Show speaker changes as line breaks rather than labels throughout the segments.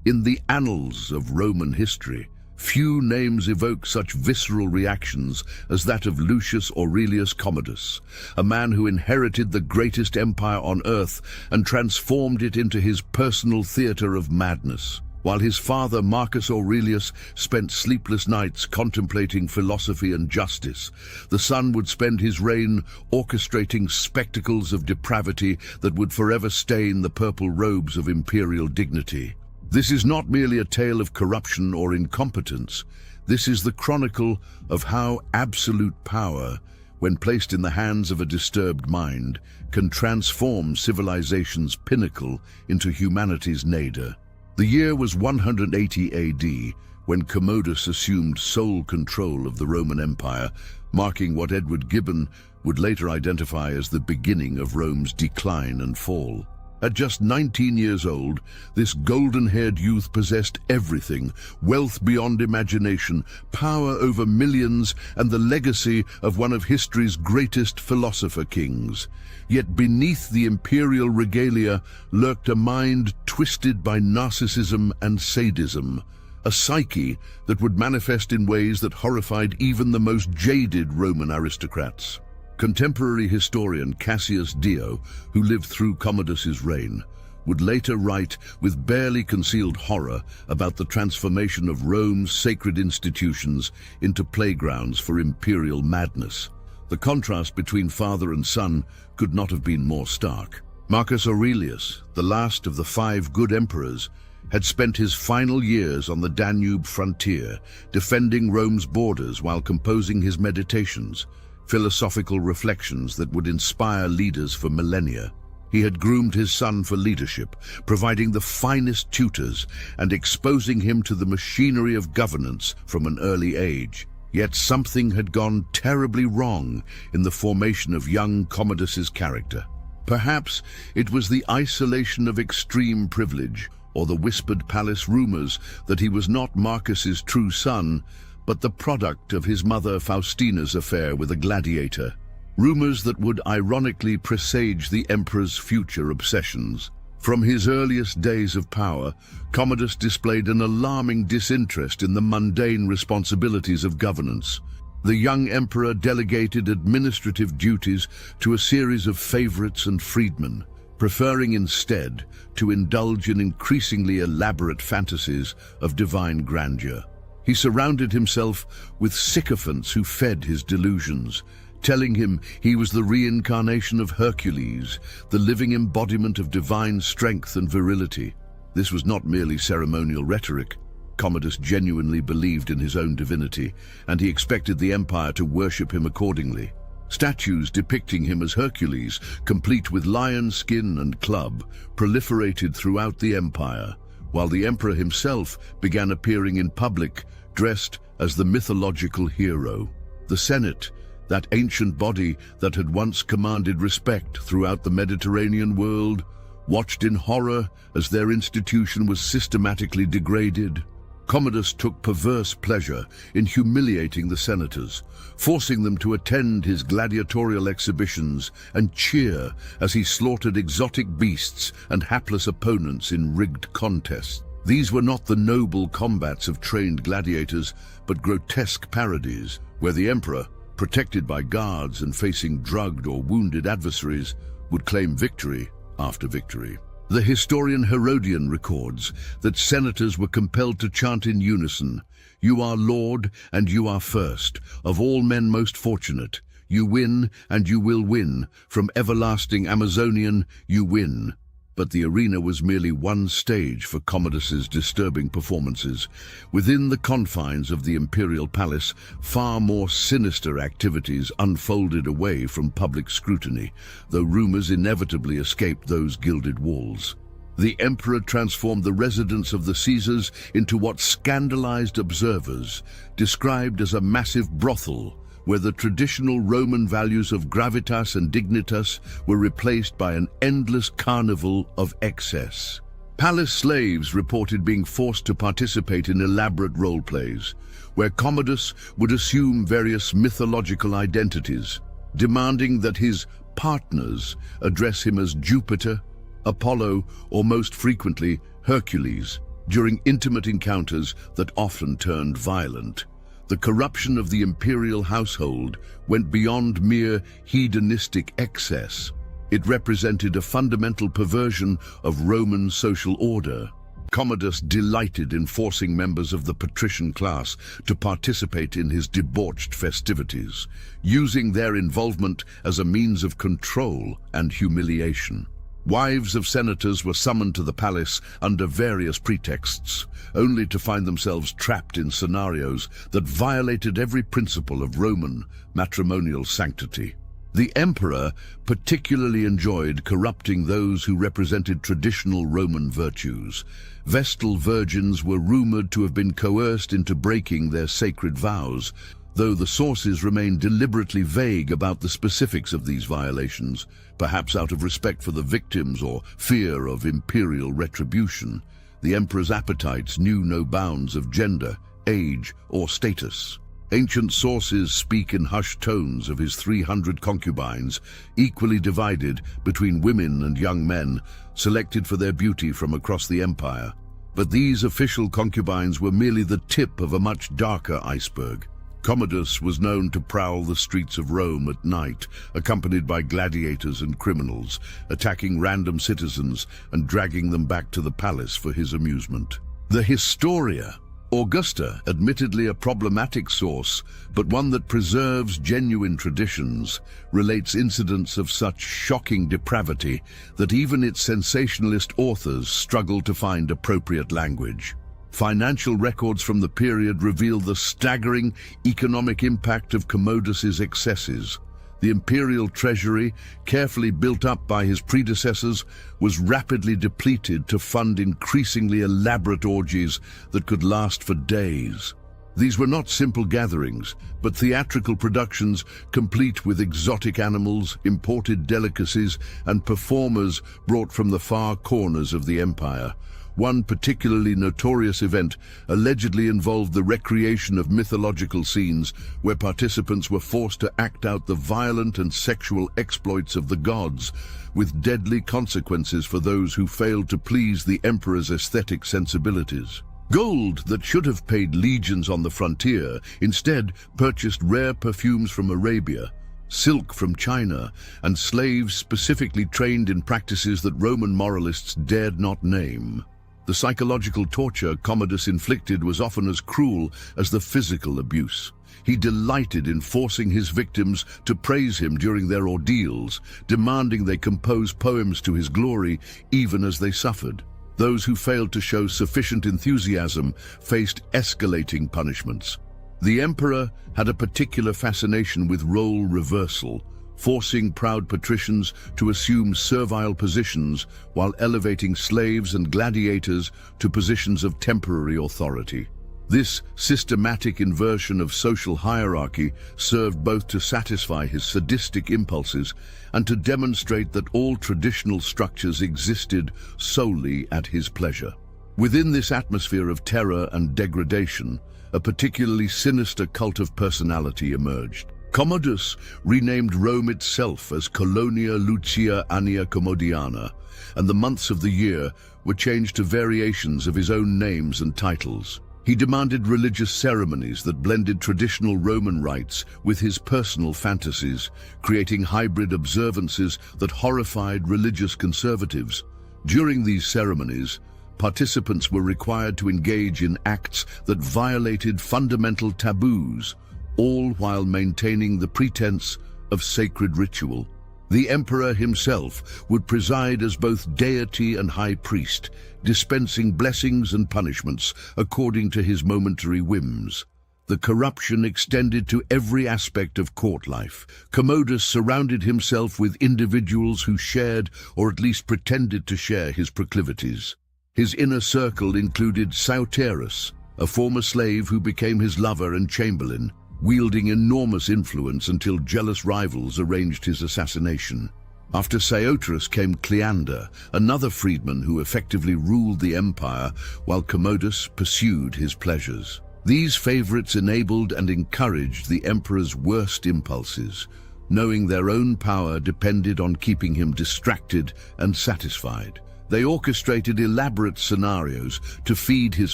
In the annals of Roman history, few names evoke such visceral reactions as that of Lucius Aurelius Commodus, a man who inherited the greatest empire on earth and transformed it into his personal theater of madness. While his father Marcus Aurelius spent sleepless nights contemplating philosophy and justice, the son would spend his reign orchestrating spectacles of depravity that would forever stain the purple robes of imperial dignity. This is not merely a tale of corruption or incompetence. This is the chronicle of how absolute power, when placed in the hands of a disturbed mind, can transform civilization's pinnacle into humanity's nadir. The year was 180 AD, when Commodus assumed sole control of the Roman Empire, marking what Edward Gibbon would later identify as the beginning of Rome's decline and fall. At just 19 years old, this golden-haired youth possessed everything: wealth beyond imagination, power over millions, and the legacy of one of history's greatest philosopher kings. Yet beneath the imperial regalia lurked a mind twisted by narcissism and sadism, a psyche that would manifest in ways that horrified even the most jaded Roman aristocrats. Contemporary historian Cassius Dio, who lived through Commodus's reign, would later write with barely concealed horror about the transformation of Rome's sacred institutions into playgrounds for imperial madness. The contrast between father and son could not have been more stark. Marcus Aurelius, the last of the 5 good emperors, had spent his final years on the Danube frontier, defending Rome's borders while composing his Meditations, philosophical reflections that would inspire leaders for millennia. He had groomed his son for leadership, providing the finest tutors and exposing him to the machinery of governance from an early age. Yet something had gone terribly wrong in the formation of young Commodus's character. Perhaps it was the isolation of extreme privilege, or the whispered palace rumors that he was not Marcus's true son, but the product of his mother Faustina's affair with a gladiator. Rumors that would ironically presage the emperor's future obsessions. From his earliest days of power, Commodus displayed an alarming disinterest in the mundane responsibilities of governance. The young emperor delegated administrative duties to a series of favorites and freedmen, preferring instead to indulge in increasingly elaborate fantasies of divine grandeur. He surrounded himself with sycophants who fed his delusions, telling him he was the reincarnation of Hercules, the living embodiment of divine strength and virility. This was not merely ceremonial rhetoric. Commodus genuinely believed in his own divinity, and he expected the empire to worship him accordingly. Statues depicting him as Hercules, complete with lion skin and club, proliferated throughout the empire, while the emperor himself began appearing in public, dressed as the mythological hero. The Senate, that ancient body that had once commanded respect throughout the Mediterranean world, watched in horror as their institution was systematically degraded. Commodus took perverse pleasure in humiliating the senators, forcing them to attend his gladiatorial exhibitions and cheer as he slaughtered exotic beasts and hapless opponents in rigged contests. These were not the noble combats of trained gladiators, but grotesque parodies, where the emperor, protected by guards and facing drugged or wounded adversaries, would claim victory after victory. The historian Herodian records that senators were compelled to chant in unison, "You are Lord and you are first, of all men most fortunate. You win and you will win, from everlasting Amazonian you win." But the arena was merely one stage for Commodus's disturbing performances. Within the confines of the imperial palace, far more sinister activities unfolded away from public scrutiny, though rumors inevitably escaped those gilded walls. The emperor transformed the residence of the Caesars into what scandalized observers described as a massive brothel, where the traditional Roman values of gravitas and dignitas were replaced by an endless carnival of excess. Palace slaves reported being forced to participate in elaborate role plays, where Commodus would assume various mythological identities, demanding that his partners address him as Jupiter, Apollo, or most frequently, Hercules. during intimate encounters that often turned violent. The corruption of the imperial household went beyond mere hedonistic excess. It represented a fundamental perversion of Roman social order. Commodus delighted in forcing members of the patrician class to participate in his debauched festivities, using their involvement as a means of control and humiliation. Wives of senators were summoned to the palace under various pretexts, only to find themselves trapped in scenarios that violated every principle of Roman matrimonial sanctity. The emperor particularly enjoyed corrupting those who represented traditional Roman virtues. Vestal virgins were rumored to have been coerced into breaking their sacred vows, though the sources remain deliberately vague about the specifics of these violations, perhaps out of respect for the victims or fear of imperial retribution. The emperor's appetites knew no bounds of gender, age, or status. Ancient sources speak in hushed tones of his 300 concubines, equally divided between women and young men, selected for their beauty from across the empire. But these official concubines were merely the tip of a much darker iceberg. Commodus was known to prowl the streets of Rome at night, accompanied by gladiators and criminals, attacking random citizens and dragging them back to the palace for his amusement. The Historia Augusta, admittedly a problematic source, but one that preserves genuine traditions, relates incidents of such shocking depravity that even its sensationalist authors struggle to find appropriate language. Financial records from the period reveal the staggering economic impact of Commodus's excesses. The imperial treasury, carefully built up by his predecessors, was rapidly depleted to fund increasingly elaborate orgies that could last for days. These were not simple gatherings, but theatrical productions complete with exotic animals, imported delicacies, and performers brought from the far corners of the empire. One particularly notorious event allegedly involved the recreation of mythological scenes where participants were forced to act out the violent and sexual exploits of the gods, with deadly consequences for those who failed to please the emperor's aesthetic sensibilities. Gold that should have paid legions on the frontier instead purchased rare perfumes from Arabia, silk from China, and slaves specifically trained in practices that Roman moralists dared not name. The psychological torture Commodus inflicted was often as cruel as the physical abuse. He delighted in forcing his victims to praise him during their ordeals, demanding they compose poems to his glory even as they suffered. Those who failed to show sufficient enthusiasm faced escalating punishments. The emperor had a particular fascination with role reversal, forcing proud patricians to assume servile positions while elevating slaves and gladiators to positions of temporary authority. This systematic inversion of social hierarchy served both to satisfy his sadistic impulses and to demonstrate that all traditional structures existed solely at his pleasure. Within this atmosphere of terror and degradation, a particularly sinister cult of personality emerged. Commodus renamed Rome itself as Colonia Lucia Annia Commodiana, and the months of the year were changed to variations of his own names and titles. He demanded religious ceremonies that blended traditional Roman rites with his personal fantasies, creating hybrid observances that horrified religious conservatives. During these ceremonies, participants were required to engage in acts that violated fundamental taboos, all while maintaining the pretense of sacred ritual. The emperor himself would preside as both deity and high priest, dispensing blessings and punishments according to his momentary whims. The corruption extended to every aspect of court life. Commodus surrounded himself with individuals who shared, or at least pretended to share, his proclivities. His inner circle included Sauterus, a former slave who became his lover and chamberlain, wielding enormous influence until jealous rivals arranged his assassination. After Sauterus came Cleander, another freedman who effectively ruled the empire while Commodus pursued his pleasures. These favorites enabled and encouraged the emperor's worst impulses, knowing their own power depended on keeping him distracted and satisfied. They orchestrated elaborate scenarios to feed his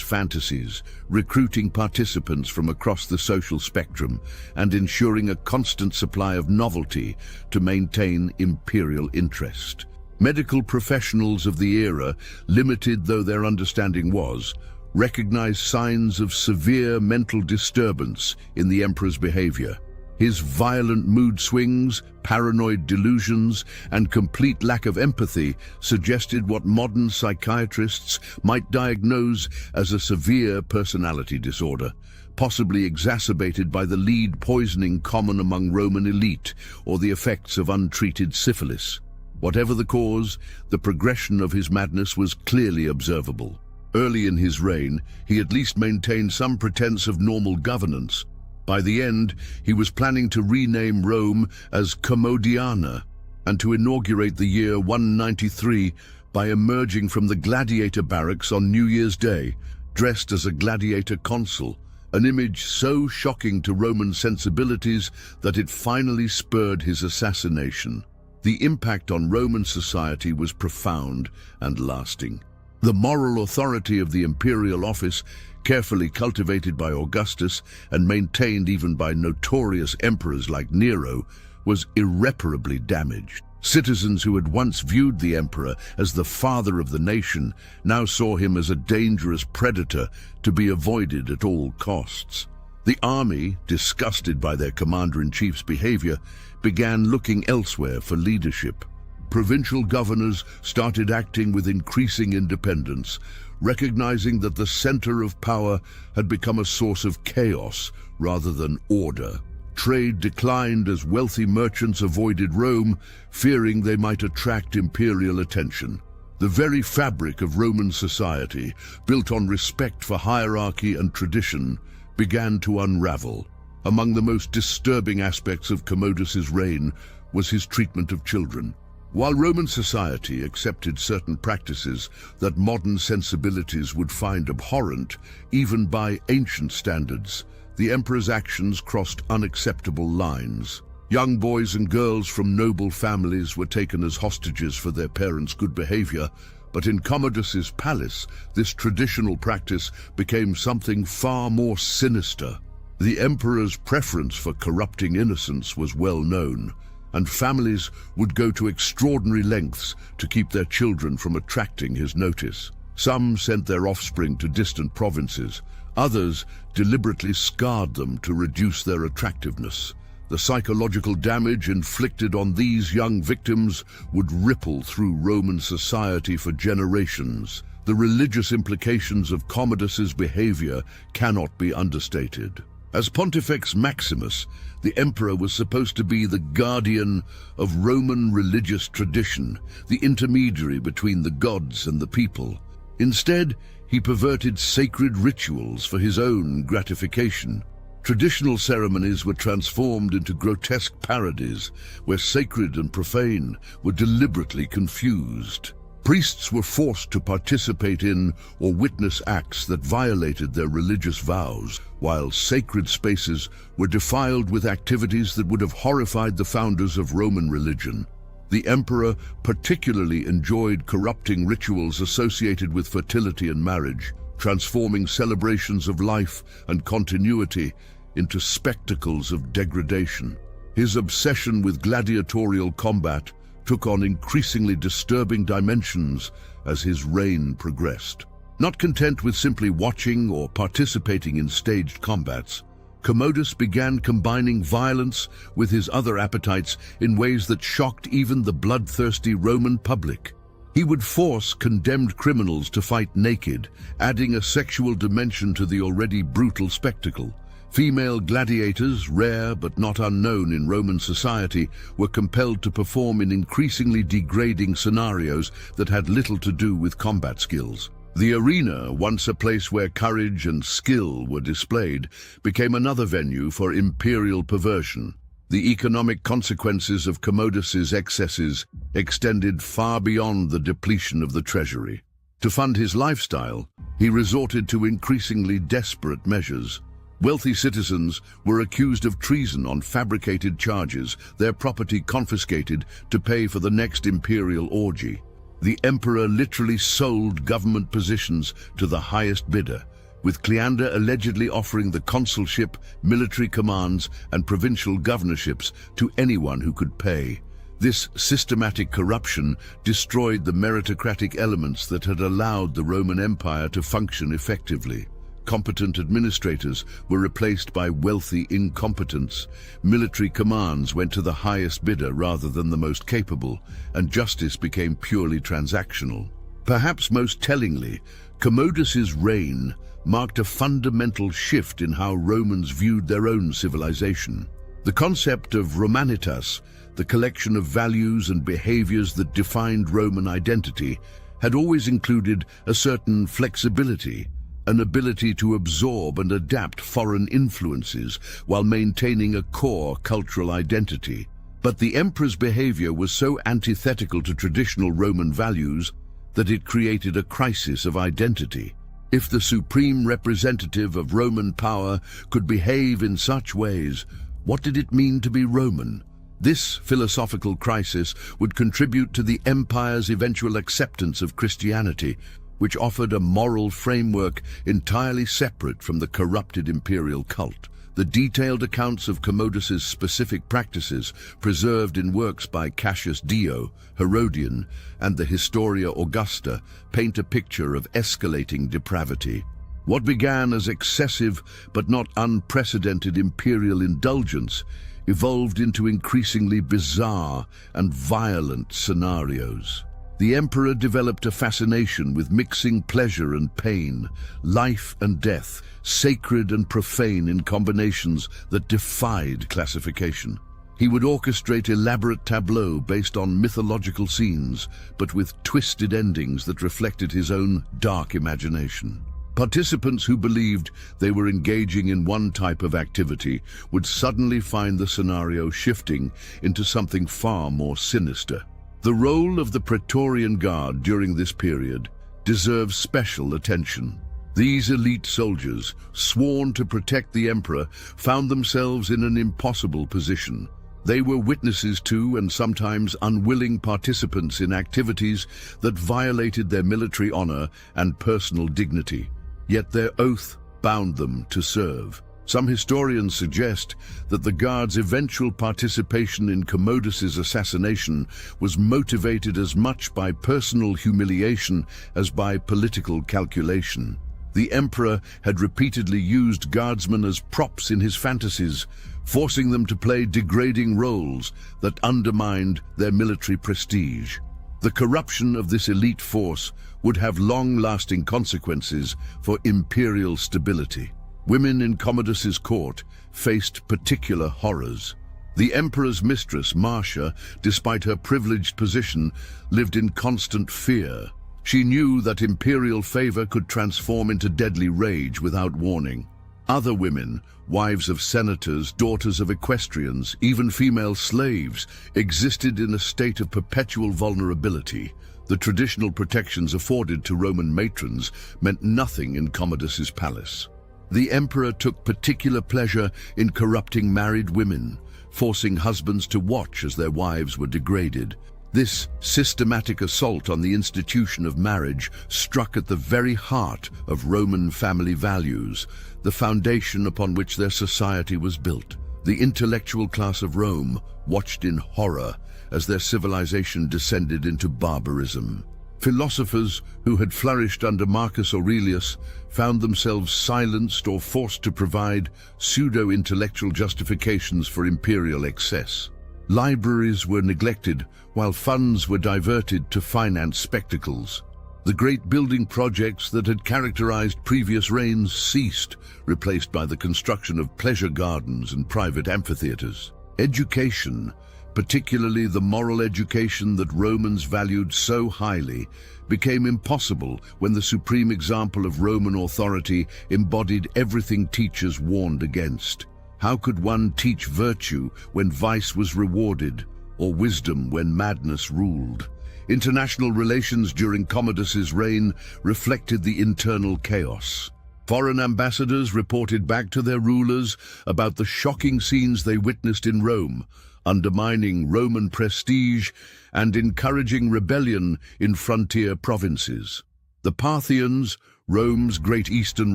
fantasies, recruiting participants from across the social spectrum and ensuring a constant supply of novelty to maintain imperial interest. Medical professionals of the era, limited though their understanding was, recognized signs of severe mental disturbance in the emperor's behavior. His violent mood swings, paranoid delusions, and complete lack of empathy suggested what modern psychiatrists might diagnose as a severe personality disorder, possibly exacerbated by the lead poisoning common among Roman elite or the effects of untreated syphilis. Whatever the cause, the progression of his madness was clearly observable. Early in his reign, he at least maintained some pretense of normal governance. By the end, he was planning to rename Rome as Commodiana and to inaugurate the year 193 by emerging from the gladiator barracks on New Year's Day, dressed as a gladiator consul, an image so shocking to Roman sensibilities that it finally spurred his assassination. The impact on Roman society was profound and lasting. The moral authority of the imperial office, carefully cultivated by Augustus and maintained even by notorious emperors like Nero, was irreparably damaged. Citizens who had once viewed the emperor as the father of the nation now saw him as a dangerous predator to be avoided at all costs. The army, disgusted by their commander-in-chief's behavior, began looking elsewhere for leadership. Provincial governors started acting with increasing independence, recognizing that the center of power had become a source of chaos rather than order. Trade declined as wealthy merchants avoided Rome, fearing they might attract imperial attention. The very fabric of Roman society, built on respect for hierarchy and tradition, began to unravel. Among the most disturbing aspects of Commodus's reign was his treatment of children. While Roman society accepted certain practices that modern sensibilities would find abhorrent, even by ancient standards, the emperor's actions crossed unacceptable lines. Young boys and girls from noble families were taken as hostages for their parents' good behavior, but in Commodus's palace, this traditional practice became something far more sinister. The emperor's preference for corrupting innocents was well known, and families would go to extraordinary lengths to keep their children from attracting his notice. Some sent their offspring to distant provinces, others deliberately scarred them to reduce their attractiveness. The psychological damage inflicted on these young victims would ripple through Roman society for generations. The religious implications of Commodus's behavior cannot be understated. As Pontifex Maximus, the emperor was supposed to be the guardian of Roman religious tradition, the intermediary between the gods and the people. Instead, he perverted sacred rituals for his own gratification. Traditional ceremonies were transformed into grotesque parodies, where sacred and profane were deliberately confused. Priests were forced to participate in or witness acts that violated their religious vows, while sacred spaces were defiled with activities that would have horrified the founders of Roman religion. The emperor particularly enjoyed corrupting rituals associated with fertility and marriage, transforming celebrations of life and continuity into spectacles of degradation. His obsession with gladiatorial combat took on increasingly disturbing dimensions as his reign progressed. Not content with simply watching or participating in staged combats, Commodus began combining violence with his other appetites in ways that shocked even the bloodthirsty Roman public. He would force condemned criminals to fight naked, adding a sexual dimension to the already brutal spectacle. Female gladiators, rare but not unknown in Roman society, were compelled to perform in increasingly degrading scenarios that had little to do with combat skills. The arena, once a place where courage and skill were displayed, became another venue for imperial perversion. The economic consequences of Commodus's excesses extended far beyond the depletion of the treasury. To fund his lifestyle, he resorted to increasingly desperate measures. Wealthy citizens were accused of treason on fabricated charges, their property confiscated to pay for the next imperial orgy. The emperor literally sold government positions to the highest bidder, with Cleander allegedly offering the consulship, military commands, and provincial governorships to anyone who could pay. This systematic corruption destroyed the meritocratic elements that had allowed the Roman Empire to function effectively. Competent administrators were replaced by wealthy incompetents. Military commands went to the highest bidder rather than the most capable, and justice became purely transactional. Perhaps most tellingly, Commodus's reign marked a fundamental shift in how Romans viewed their own civilization. The concept of Romanitas, the collection of values and behaviors that defined Roman identity, had always included a certain flexibility, an ability to absorb and adapt foreign influences while maintaining a core cultural identity. But the emperor's behavior was so antithetical to traditional Roman values that it created a crisis of identity. If the supreme representative of Roman power could behave in such ways, what did it mean to be Roman? This philosophical crisis would contribute to the empire's eventual acceptance of Christianity, which offered a moral framework entirely separate from the corrupted imperial cult. The detailed accounts of Commodus's specific practices, preserved in works by Cassius Dio, Herodian, and the Historia Augusta, paint a picture of escalating depravity. What began as excessive but not unprecedented imperial indulgence evolved into increasingly bizarre and violent scenarios. The emperor developed a fascination with mixing pleasure and pain, life and death, sacred and profane in combinations that defied classification. He would orchestrate elaborate tableaux based on mythological scenes, but with twisted endings that reflected his own dark imagination. Participants who believed they were engaging in one type of activity would suddenly find the scenario shifting into something far more sinister. The role of the Praetorian Guard during this period deserves special attention. These elite soldiers, sworn to protect the emperor, found themselves in an impossible position. They were witnesses to and sometimes unwilling participants in activities that violated their military honor and personal dignity. Yet their oath bound them to serve. Some historians suggest that the Guard's eventual participation in Commodus's assassination was motivated as much by personal humiliation as by political calculation. The emperor had repeatedly used guardsmen as props in his fantasies, forcing them to play degrading roles that undermined their military prestige. The corruption of this elite force would have long-lasting consequences for imperial stability. Women in Commodus's court faced particular horrors. The emperor's mistress, Marcia, despite her privileged position, lived in constant fear. She knew that imperial favor could transform into deadly rage without warning. Other women, wives of senators, daughters of equestrians, even female slaves, existed in a state of perpetual vulnerability. The traditional protections afforded to Roman matrons meant nothing in Commodus's palace. The emperor took particular pleasure in corrupting married women, forcing husbands to watch as their wives were degraded. This systematic assault on the institution of marriage struck at the very heart of Roman family values, the foundation upon which their society was built. The intellectual class of Rome watched in horror as their civilization descended into barbarism. Philosophers who had flourished under Marcus Aurelius found themselves silenced or forced to provide pseudo-intellectual justifications for imperial excess. Libraries were neglected while funds were diverted to finance spectacles. The great building projects that had characterized previous reigns ceased, replaced by the construction of pleasure gardens and private amphitheaters. Education, particularly the moral education that Romans valued so highly, became impossible when the supreme example of Roman authority embodied everything teachers warned against. How could one teach virtue when vice was rewarded, or wisdom when madness ruled? International relations during Commodus's reign reflected the internal chaos. Foreign ambassadors reported back to their rulers about the shocking scenes they witnessed in Rome. undermining Roman prestige and encouraging rebellion in frontier provinces. The Parthians, Rome's great eastern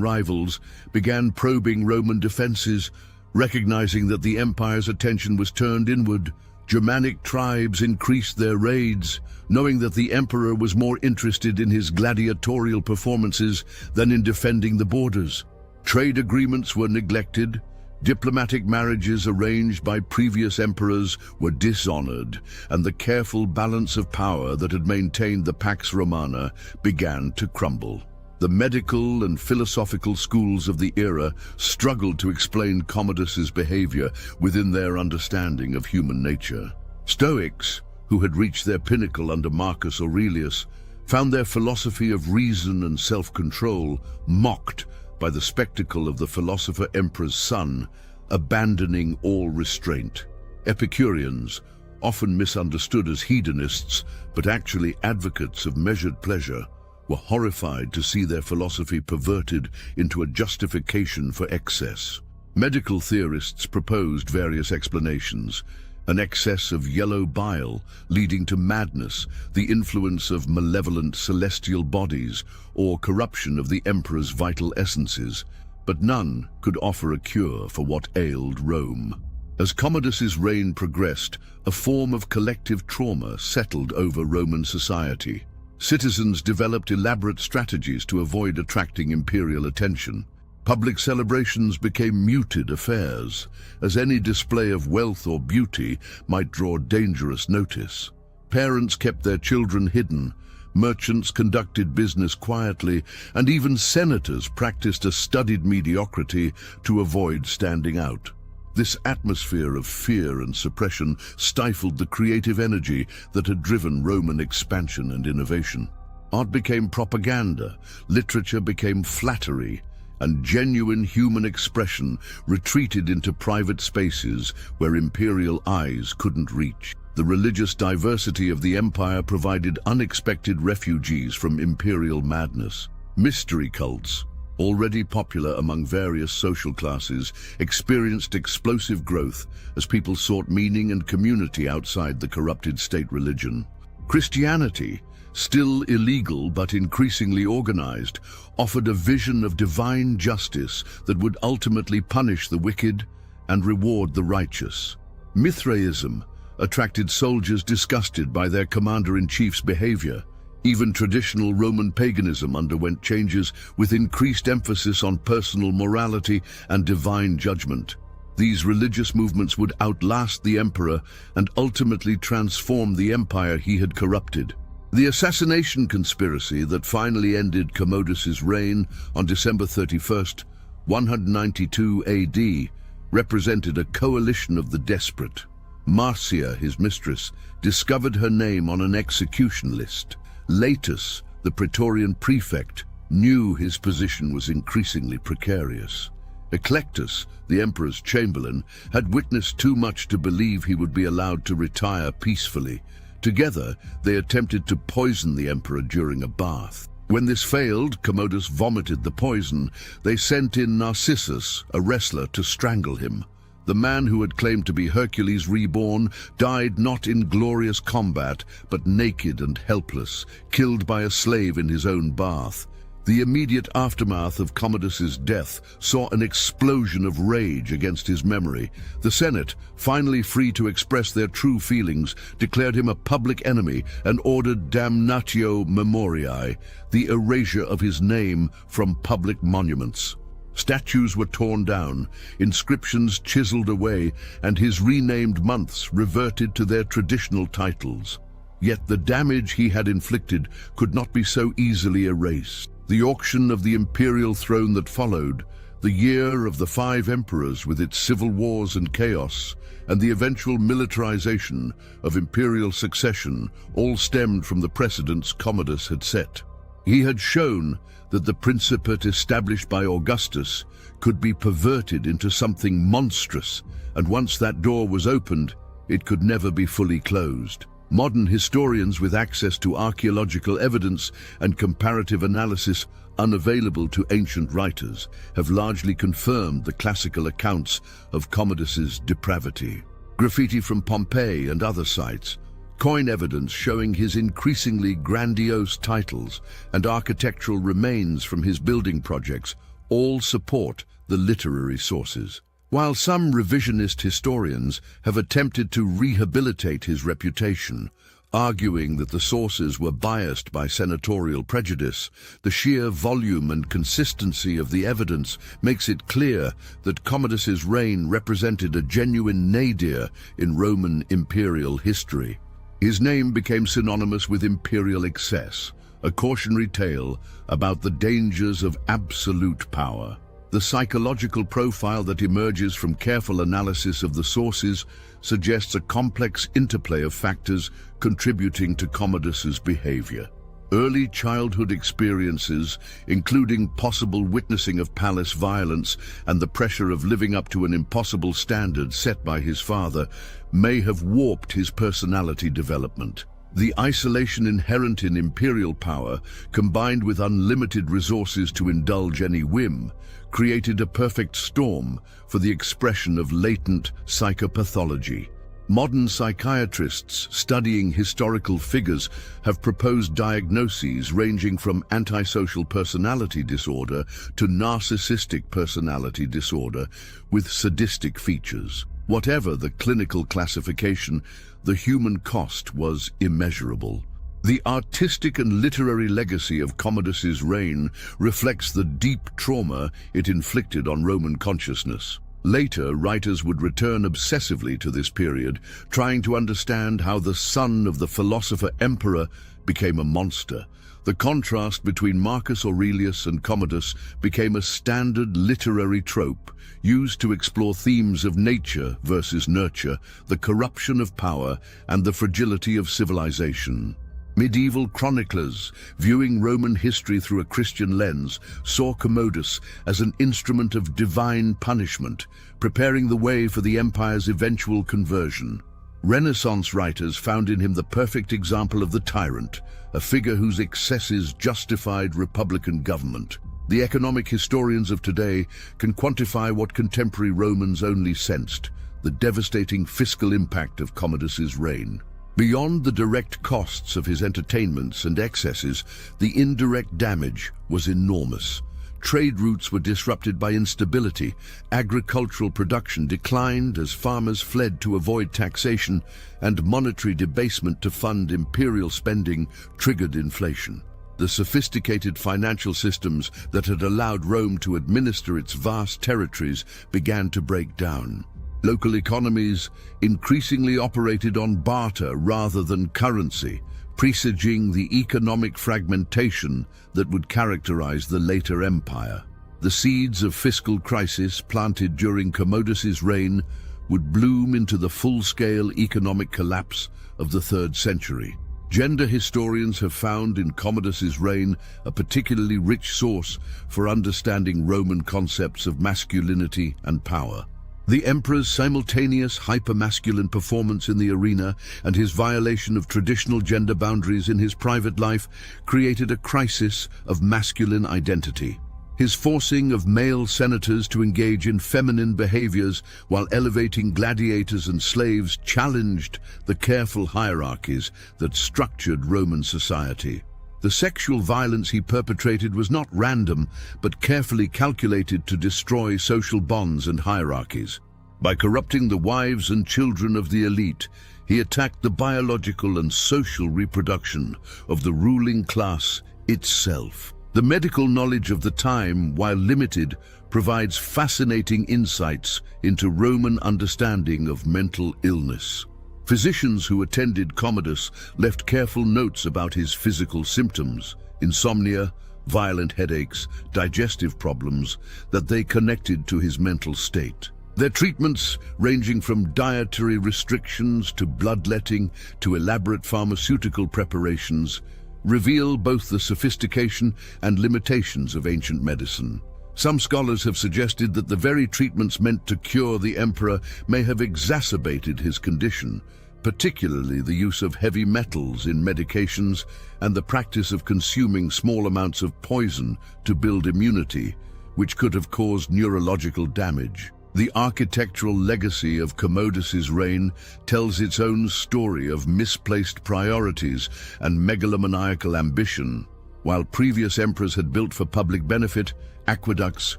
rivals, began probing Roman defenses, recognizing that the empire's attention was turned inward. Germanic tribes increased their raids, knowing that the emperor was more interested in his gladiatorial performances than in defending the borders. Trade agreements were neglected, diplomatic marriages arranged by previous emperors were dishonored, and the careful balance of power that had maintained the Pax Romana began to crumble. The medical and philosophical schools of the era struggled to explain Commodus's behavior within their understanding of human nature. Stoics, who had reached their pinnacle under Marcus Aurelius, found their philosophy of reason and self-control mocked by the spectacle of the philosopher-emperor's son abandoning all restraint. Epicureans, often misunderstood as hedonists but actually advocates of measured pleasure, were horrified to see their philosophy perverted into a justification for excess. Medical theorists proposed various explanations: an excess of yellow bile leading to madness, the influence of malevolent celestial bodies, or corruption of the emperor's vital essences, but none could offer a cure for what ailed Rome. As Commodus's reign progressed, a form of collective trauma settled over Roman society. Citizens developed elaborate strategies to avoid attracting imperial attention. Public celebrations became muted affairs, as any display of wealth or beauty might draw dangerous notice. Parents kept their children hidden, merchants conducted business quietly, and even senators practiced a studied mediocrity to avoid standing out. This atmosphere of fear and suppression stifled the creative energy that had driven Roman expansion and innovation. Art became propaganda, literature became flattery, and genuine human expression retreated into private spaces where imperial eyes couldn't reach. The religious diversity of the empire provided unexpected refugees from imperial madness. Mystery cults, already popular among various social classes, experienced explosive growth as people sought meaning and community outside the corrupted state religion. Christianity, still illegal but increasingly organized, offered a vision of divine justice that would ultimately punish the wicked and reward the righteous. Mithraism attracted soldiers disgusted by their commander-in-chief's behavior. Even traditional Roman paganism underwent changes with increased emphasis on personal morality and divine judgment. These religious movements would outlast the emperor and ultimately transform the empire he had corrupted. The assassination conspiracy that finally ended Commodus's reign on December 31st, 192 AD, represented a coalition of the desperate. Marcia, his mistress, discovered her name on an execution list. Latus, the Praetorian prefect, knew his position was increasingly precarious. Eclectus, the emperor's chamberlain, had witnessed too much to believe he would be allowed to retire peacefully. Together, they attempted to poison the emperor during a bath. When this failed, Commodus vomited the poison. They sent in Narcissus, a wrestler, to strangle him. The man who had claimed to be Hercules reborn died not in glorious combat, but naked and helpless, killed by a slave in his own bath. The immediate aftermath of Commodus's death saw an explosion of rage against his memory. The Senate, finally free to express their true feelings, declared him a public enemy and ordered damnatio memoriae, the erasure of his name from public monuments. Statues were torn down, inscriptions chiseled away, and his renamed months reverted to their traditional titles. Yet the damage he had inflicted could not be so easily erased. The auction of the imperial throne that followed, the year of the 5 emperors with its civil wars and chaos, and the eventual militarization of imperial succession all stemmed from the precedents Commodus had set. He had shown that the principate established by Augustus could be perverted into something monstrous, and once that door was opened, it could never be fully closed. Modern historians with access to archaeological evidence and comparative analysis unavailable to ancient writers have largely confirmed the classical accounts of Commodus's depravity. graffiti from Pompeii and other sites, coin evidence showing his increasingly grandiose titles, and architectural remains from his building projects all support the literary sources. While some revisionist historians have attempted to rehabilitate his reputation, arguing that the sources were biased by senatorial prejudice, the sheer volume and consistency of the evidence makes it clear that Commodus's reign represented a genuine nadir in Roman imperial history. His name became synonymous with imperial excess, a cautionary tale about the dangers of absolute power. The psychological profile that emerges from careful analysis of the sources suggests a complex interplay of factors contributing to Commodus's behavior. Early childhood experiences, including possible witnessing of palace violence and the pressure of living up to an impossible standard set by his father, may have warped his personality development. The isolation inherent in imperial power, combined with unlimited resources to indulge any whim, created a perfect storm for the expression of latent psychopathology. Modern psychiatrists studying historical figures have proposed diagnoses ranging from antisocial personality disorder to narcissistic personality disorder with sadistic features. Whatever the clinical classification, the human cost was immeasurable. The artistic and literary legacy of Commodus's reign reflects the deep trauma it inflicted on Roman consciousness. Later, writers would return obsessively to this period, trying to understand how the son of the philosopher Emperor became a monster. The contrast between Marcus Aurelius and Commodus became a standard literary trope, used to explore themes of nature versus nurture, the corruption of power, and the fragility of civilization. Medieval chroniclers, viewing Roman history through a Christian lens, saw Commodus as an instrument of divine punishment, preparing the way for the empire's eventual conversion. Renaissance writers found in him the perfect example of the tyrant, a figure whose excesses justified republican government. The economic historians of today can quantify what contemporary Romans only sensed: the devastating fiscal impact of Commodus's reign. Beyond the direct costs of his entertainments and excesses, the indirect damage was enormous. Trade routes were disrupted by instability, agricultural production declined as farmers fled to avoid taxation, and monetary debasement to fund imperial spending triggered inflation. The sophisticated financial systems that had allowed Rome to administer its vast territories began to break down. Local economies increasingly operated on barter rather than currency, presaging the economic fragmentation that would characterize the later empire. The seeds of fiscal crisis planted during Commodus's reign would bloom into the full-scale economic collapse of the 3rd century. Gender historians have found in Commodus's reign a particularly rich source for understanding Roman concepts of masculinity and power. The emperor's simultaneous hypermasculine performance in the arena and his violation of traditional gender boundaries in his private life created a crisis of masculine identity. His forcing of male senators to engage in feminine behaviors while elevating gladiators and slaves challenged the careful hierarchies that structured Roman society. The sexual violence he perpetrated was not random, but carefully calculated to destroy social bonds and hierarchies. By corrupting the wives and children of the elite, he attacked the biological and social reproduction of the ruling class itself. The medical knowledge of the time, while limited, provides fascinating insights into Roman understanding of mental illness. Physicians who attended Commodus left careful notes about his physical symptoms, insomnia, violent headaches, digestive problems, that they connected to his mental state. Their treatments, ranging from dietary restrictions to bloodletting to elaborate pharmaceutical preparations, reveal both the sophistication and limitations of ancient medicine. Some scholars have suggested that the very treatments meant to cure the emperor may have exacerbated his condition, particularly the use of heavy metals in medications and the practice of consuming small amounts of poison to build immunity, which could have caused neurological damage. The architectural legacy of Commodus's reign tells its own story of misplaced priorities and megalomaniacal ambition. While previous emperors had built for public benefit, aqueducts,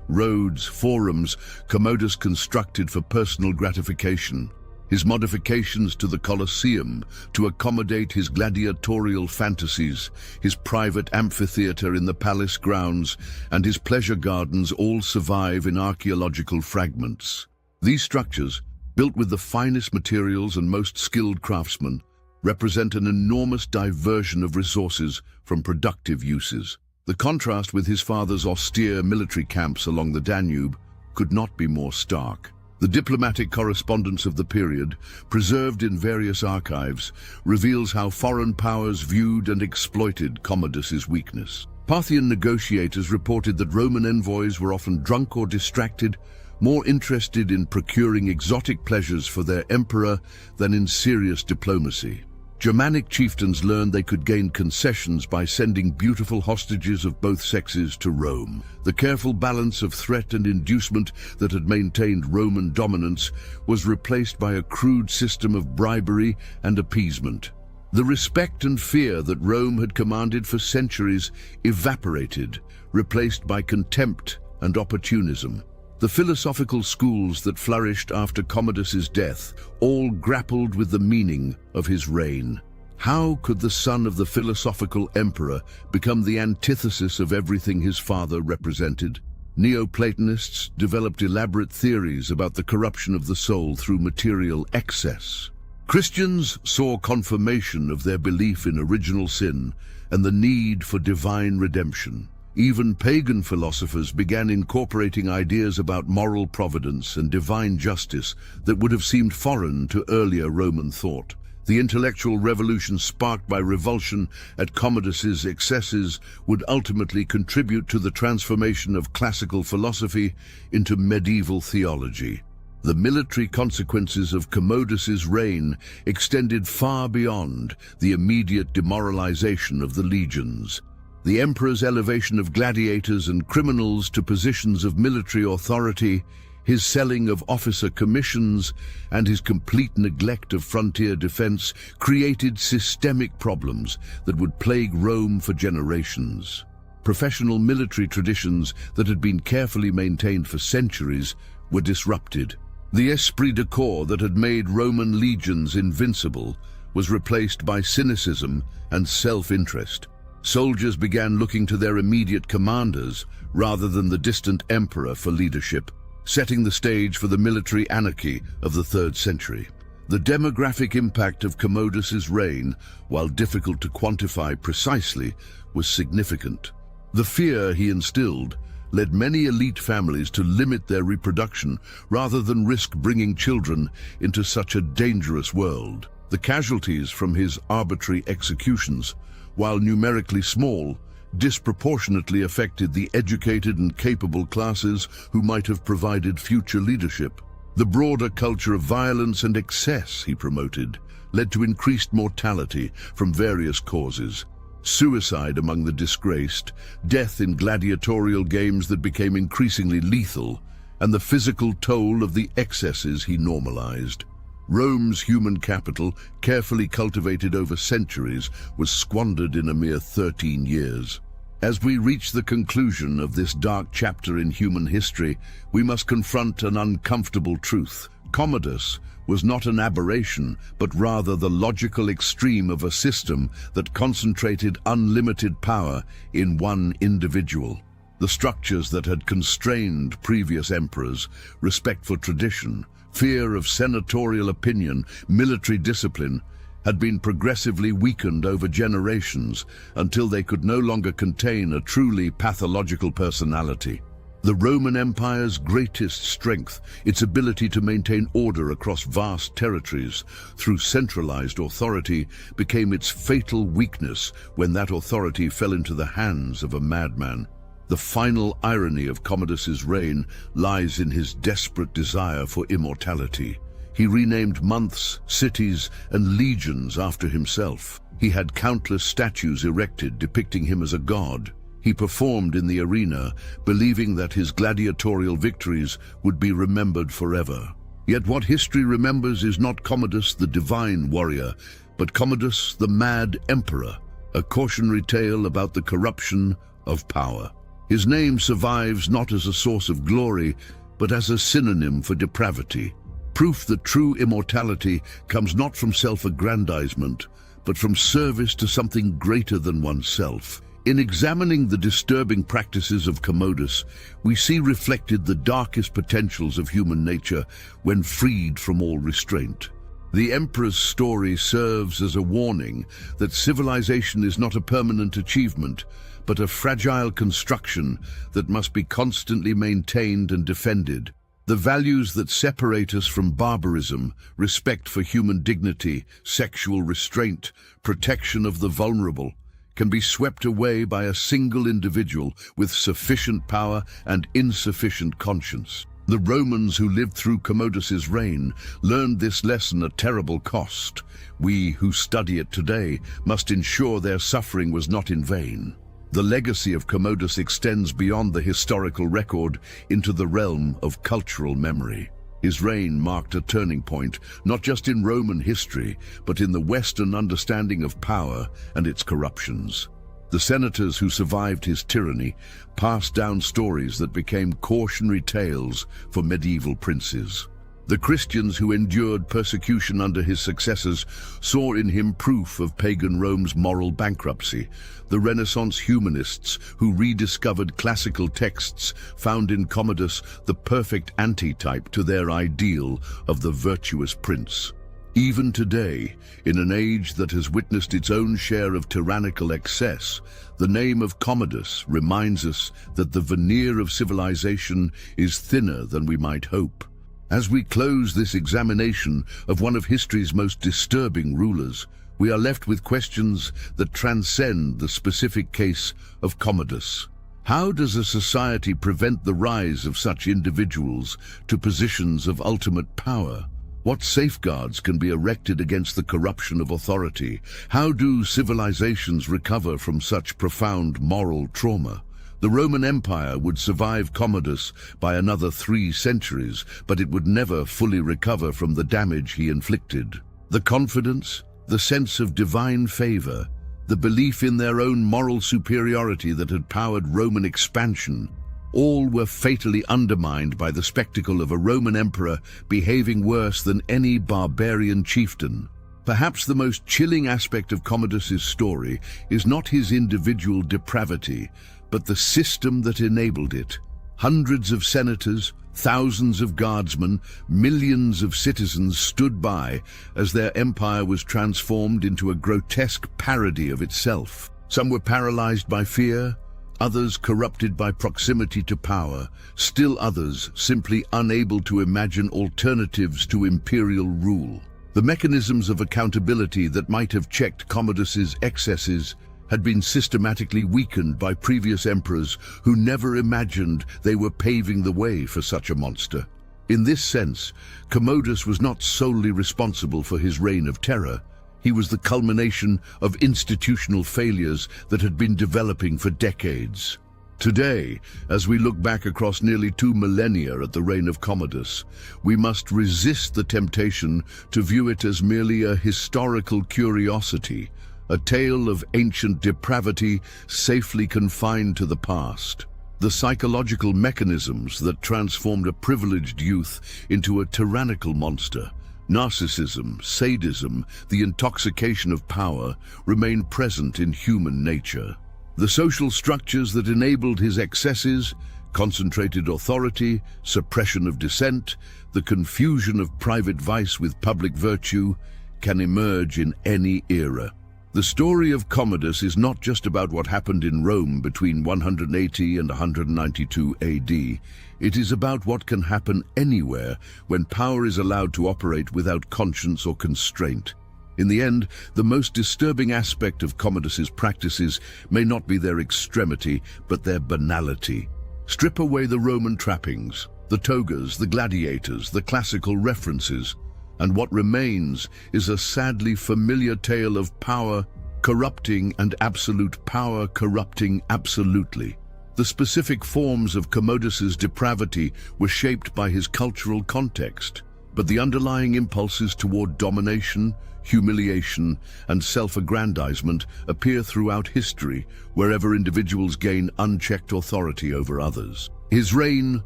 roads, forums, Commodus constructed for personal gratification. His modifications to the Colosseum to accommodate his gladiatorial fantasies, his private amphitheater in the palace grounds, and his pleasure gardens all survive in archaeological fragments. These structures, built with the finest materials and most skilled craftsmen, represent an enormous diversion of resources from productive uses. The contrast with his father's austere military camps along the Danube could not be more stark. The diplomatic correspondence of the period, preserved in various archives, reveals how foreign powers viewed and exploited Commodus's weakness. Parthian negotiators reported that Roman envoys were often drunk or distracted, more interested in procuring exotic pleasures for their emperor than in serious diplomacy. Germanic chieftains learned they could gain concessions by sending beautiful hostages of both sexes to Rome. The careful balance of threat and inducement that had maintained Roman dominance was replaced by a crude system of bribery and appeasement. The respect and fear that Rome had commanded for centuries evaporated, replaced by contempt and opportunism. The philosophical schools that flourished after Commodus's death all grappled with the meaning of his reign. How could the son of the philosophical emperor become the antithesis of everything his father represented? Neoplatonists developed elaborate theories about the corruption of the soul through material excess. Christians saw confirmation of their belief in original sin and the need for divine redemption. Even pagan philosophers began incorporating ideas about moral providence and divine justice that would have seemed foreign to earlier Roman thought. The intellectual revolution sparked by revulsion at Commodus's excesses would ultimately contribute to the transformation of classical philosophy into medieval theology. The military consequences of Commodus's reign extended far beyond the immediate demoralization of the legions. The emperor's elevation of gladiators and criminals to positions of military authority, his selling of officer commissions, and his complete neglect of frontier defense created systemic problems that would plague Rome for generations. Professional military traditions that had been carefully maintained for centuries were disrupted. The esprit de corps that had made Roman legions invincible was replaced by cynicism and self-interest. Soldiers began looking to their immediate commanders rather than the distant emperor for leadership, setting the stage for the military anarchy of the 3rd century. The demographic impact of Commodus's reign, while difficult to quantify precisely, was significant. The fear he instilled led many elite families to limit their reproduction rather than risk bringing children into such a dangerous world. The casualties from his arbitrary executions, while numerically small, disproportionately affected the educated and capable classes who might have provided future leadership. The broader culture of violence and excess he promoted led to increased mortality from various causes. Suicide among the disgraced, death in gladiatorial games that became increasingly lethal, and the physical toll of the excesses he normalized. Rome's human capital, carefully cultivated over centuries, was squandered in a mere 13 years. As we reach the conclusion of this dark chapter in human history, we must confront an uncomfortable truth. Commodus was not an aberration, but rather the logical extreme of a system that concentrated unlimited power in one individual. The structures that had constrained previous emperors, respect for tradition, fear of senatorial opinion, military discipline, had been progressively weakened over generations until they could no longer contain a truly pathological personality. The Roman Empire's greatest strength, its ability to maintain order across vast territories through centralized authority, became its fatal weakness when that authority fell into the hands of a madman. The final irony of Commodus's reign lies in his desperate desire for immortality. He renamed months, cities, and legions after himself. He had countless statues erected depicting him as a god. He performed in the arena, believing that his gladiatorial victories would be remembered forever. Yet what history remembers is not Commodus the divine warrior, but Commodus the mad emperor, a cautionary tale about the corruption of power. His name survives not as a source of glory, but as a synonym for depravity. Proof that true immortality comes not from self-aggrandizement, but from service to something greater than oneself. In examining the disturbing practices of Commodus, we see reflected the darkest potentials of human nature when freed from all restraint. The emperor's story serves as a warning that civilization is not a permanent achievement, but a fragile construction that must be constantly maintained and defended. The values that separate us from barbarism, respect for human dignity, sexual restraint, protection of the vulnerable, can be swept away by a single individual with sufficient power and insufficient conscience. The Romans who lived through Commodus's reign learned this lesson at terrible cost. We who study it today must ensure their suffering was not in vain. The legacy of Commodus extends beyond the historical record into the realm of cultural memory. His reign marked a turning point, not just in Roman history, but in the Western understanding of power and its corruptions. The senators who survived his tyranny passed down stories that became cautionary tales for medieval princes. The Christians who endured persecution under his successors saw in him proof of pagan Rome's moral bankruptcy. The Renaissance humanists who rediscovered classical texts found in Commodus the perfect antitype to their ideal of the virtuous prince. Even today, in an age that has witnessed its own share of tyrannical excess, the name of Commodus reminds us that the veneer of civilization is thinner than we might hope. As we close this examination of one of history's most disturbing rulers, we are left with questions that transcend the specific case of Commodus. How does a society prevent the rise of such individuals to positions of ultimate power? What safeguards can be erected against the corruption of authority? How do civilizations recover from such profound moral trauma? The Roman Empire would survive Commodus by another 3 centuries, but it would never fully recover from the damage he inflicted. The confidence, the sense of divine favor, the belief in their own moral superiority that had powered Roman expansion, all were fatally undermined by the spectacle of a Roman emperor behaving worse than any barbarian chieftain. Perhaps the most chilling aspect of Commodus's story is not his individual depravity, but the system that enabled it. Hundreds of senators, thousands of guardsmen, millions of citizens stood by as their empire was transformed into a grotesque parody of itself. Some were paralyzed by fear, others corrupted by proximity to power, still others simply unable to imagine alternatives to imperial rule. The mechanisms of accountability that might have checked Commodus's excesses had been systematically weakened by previous emperors who never imagined they were paving the way for such a monster. In this sense, Commodus was not solely responsible for his reign of terror. He was the culmination of institutional failures that had been developing for decades. Today, as we look back across nearly 2 millennia at the reign of Commodus, we must resist the temptation to view it as merely a historical curiosity, a tale of ancient depravity safely confined to the past. The psychological mechanisms that transformed a privileged youth into a tyrannical monster, narcissism, sadism, the intoxication of power, remain present in human nature. The social structures that enabled his excesses, concentrated authority, suppression of dissent, the confusion of private vice with public virtue, can emerge in any era. The story of Commodus is not just about what happened in Rome between 180 and 192 AD. It is about what can happen anywhere when power is allowed to operate without conscience or constraint. In the end, the most disturbing aspect of Commodus's practices may not be their extremity, but their banality. Strip away the Roman trappings, the togas, the gladiators, the classical references, and what remains is a sadly familiar tale of power corrupting and absolute power corrupting absolutely. The specific forms of Commodus's depravity were shaped by his cultural context, but the underlying impulses toward domination, humiliation, and self-aggrandizement appear throughout history wherever individuals gain unchecked authority over others. His reign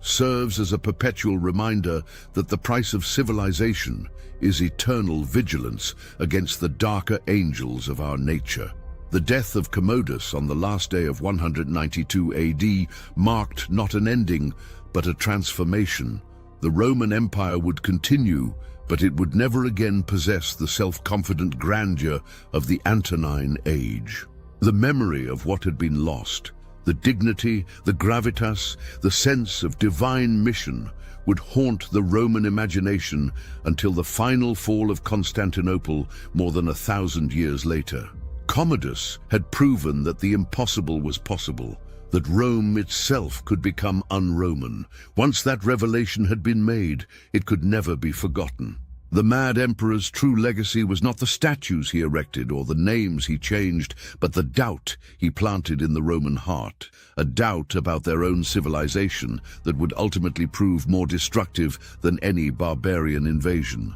serves as a perpetual reminder that the price of civilization is eternal vigilance against the darker angels of our nature. The death of Commodus on the last day of 192 AD marked not an ending, but a transformation. The Roman Empire would continue, but it would never again possess the self-confident grandeur of the Antonine age. The memory of what had been lost, the dignity, the gravitas, the sense of divine mission would haunt the Roman imagination until the final fall of Constantinople more than 1,000 years later. Commodus had proven that the impossible was possible, that Rome itself could become un-Roman. Once that revelation had been made, it could never be forgotten. The mad emperor's true legacy was not the statues he erected or the names he changed, but the doubt he planted in the Roman heart, a doubt about their own civilization that would ultimately prove more destructive than any barbarian invasion.